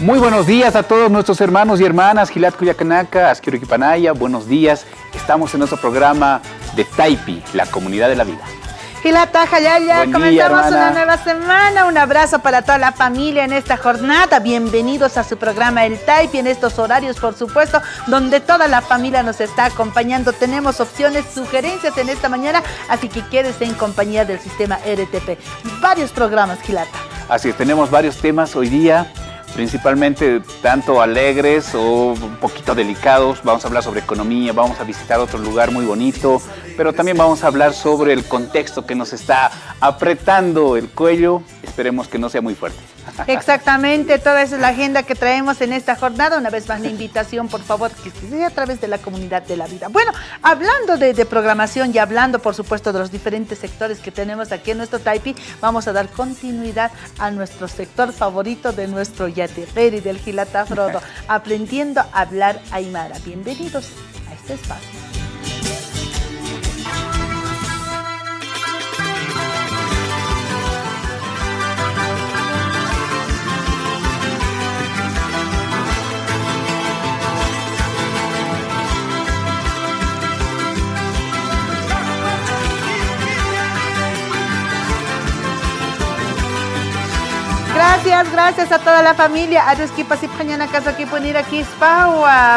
Muy buenos días a todos nuestros hermanos y hermanas, Gilat Cuyacanaca, Asquiruquipanaya, buenos días. Estamos en nuestro programa de Taipi, la comunidad de la vida. Gilata Jayaya, comenzamos una nueva semana. Un abrazo para toda la familia en esta jornada. Bienvenidos a su programa El Taipi en estos horarios, por supuesto, donde toda la familia nos está acompañando. Tenemos opciones, sugerencias en esta mañana, así que quédese en compañía del sistema RTP. Varios programas, Gilata. Así es, tenemos varios temas hoy día, principalmente tanto alegres o un poquito delicados. Vamos a hablar sobre economía, vamos a visitar otro lugar muy bonito, pero también vamos a hablar sobre el contexto que nos está apretando el cuello. Esperemos que no sea muy fuerte. Exactamente, toda esa es la agenda que traemos en esta jornada. Una vez más la invitación, por favor, que sea a través de la comunidad de la vida. Bueno, hablando de programación y hablando, por supuesto, de los diferentes sectores que tenemos aquí en nuestro Taipi, vamos a dar continuidad a nuestro sector favorito de nuestro Yatireri del Gilata Frodo, aprendiendo a hablar aymara. Bienvenidos a este espacio. Gracias a toda la familia.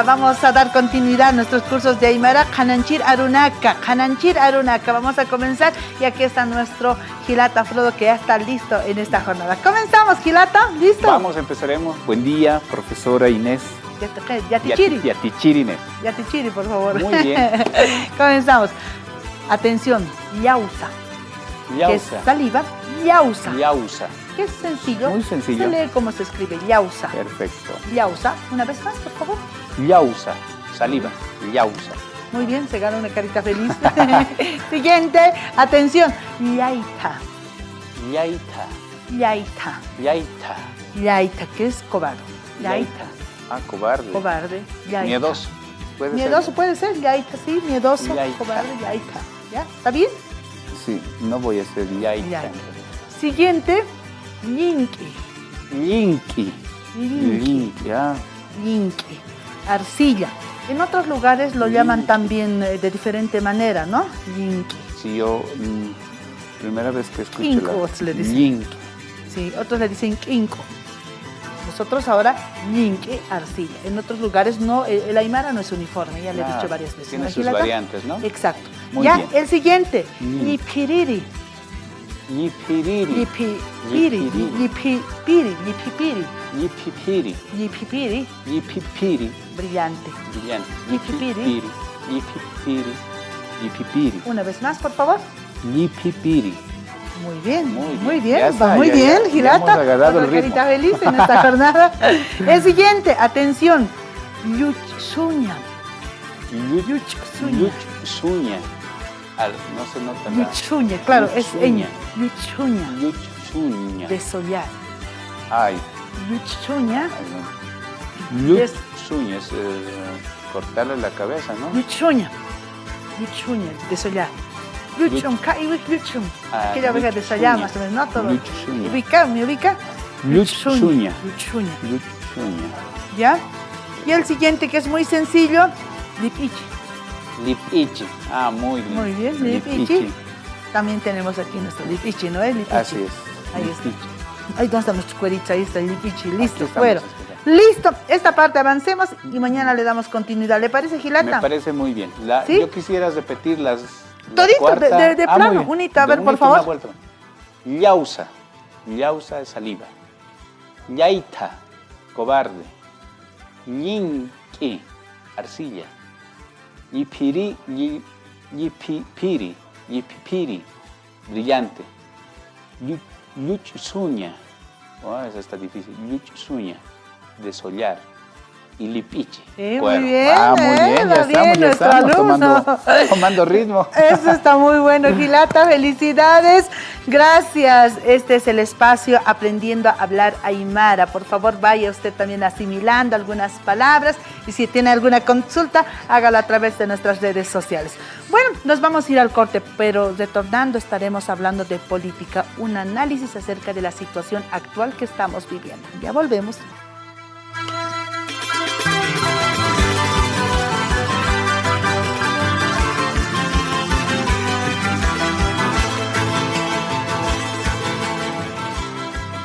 Vamos a dar continuidad a nuestros cursos de Aymara. Hananchir Arunaka. Vamos a comenzar y aquí está nuestro Gilata Frodo que ya está listo en esta jornada. Comenzamos, Gilata, ¿listo? Vamos, empezaremos. Buen día, profesora Inés. Yatichiri. Yatichiri Inés. Yatichiri, por favor. Muy bien. Comenzamos. Atención, yausa. Que es saliva, yausa. Yausa. Que es sencillo. Muy sencillo. Se lee cómo se escribe, yausa. Perfecto. Yausa, una vez más, por favor. Yausa, saliva, yausa. Muy bien, se gana una carita feliz. Siguiente, atención, yaita. Yaita. Yaita. Yaita. Yaita, que es cobarde. Yaita. Ah, cobarde. Cobarde, yaita. Miedoso. Miedoso puede ser, yaita, sí, miedoso, yaita. Cobarde, yaita. ¿Ya? ¿Está bien? Sí, no voy a ser yaita. Yaita. Siguiente, yinki. Yinki. Yinki. Ah. Yinki. Arcilla. En otros lugares lo llaman también de diferente manera, ¿no? Yinki. Sí, yo primera vez que escucho Inco, le dicen. Yinki. Sí, otros le dicen quinco. Nosotros ahora, yinki, arcilla. En otros lugares no, el aymara no es uniforme, ya le he dicho varias veces. Tiene sus variantes, ¿no? Exacto. Muy ya, bien. el siguiente, lipiriri. Yipiriri. Lipipiri. Lipipiri. Lipipiri. Yipipiri. Lipipiri. Yipipiri. Brillante. Brillante. Yipipiri. Yipipiri. Yipipiri. Una vez más, por favor. Yipipiri. Muy bien, Muy muy bien. bien, Ya está, va muy ya bien, hemos Gilata. agarrado el Otra ritmo. carita feliz en esta jornada. El siguiente, atención, yuchuña. Yuchuña. Yuchuña. No se nota la... Yuchuña, claro, es Yuchuña. yuchuña. Yuchuña. Desollar. Ay. Yuchuña. Yuchuña es cortarle la cabeza, ¿no? Yuchuña. Yuchuña, desollar. Yuchun, yuchun. Aquella oveja de Sayá, más o menos, ¿no? Todo. Yuchuña. ¿Me ubica? Yuchuña. Yuchuña. Yuchuña. ¿Ya? Y el siguiente, que es muy sencillo, lipichi. Lipichi. Ah, muy bien. Muy bien, lipichi. También tenemos aquí nuestro lipichi, ¿no es? Lipichi. Así es. Ahí está. Lipichi. Ahí donde están nuestros cueritos, ahí está el lipichi. Listo, estamos, bueno. aquí Listo, esta parte avancemos y mañana le damos continuidad. ¿Le parece, Gilata? Me parece muy bien. ¿Sí? Yo quisiera repetir las... Todito, de plano, muy bien. unita, a ver, por Unita, favor. una vuelta. Yausa. Yausa es saliva. Yaita, cobarde. Yinki, arcilla. Yipiri, yipipiri, yipipiri, brillante. Yuchuña. Oh, esa está difícil. Yuchuña, desollar. Y lipichi. Sí, Bueno, muy bien. Muy bien, ya estamos tomando ritmo. Eso está muy bueno, Gilata, felicidades. Gracias. Este es el espacio Aprendiendo a Hablar Aymara. Por favor, vaya usted también asimilando algunas palabras y si tiene alguna consulta, hágalo a través de nuestras redes sociales. Bueno, nos vamos a ir al corte, pero retornando estaremos hablando de política, un análisis acerca de la situación actual que estamos viviendo. Ya volvemos.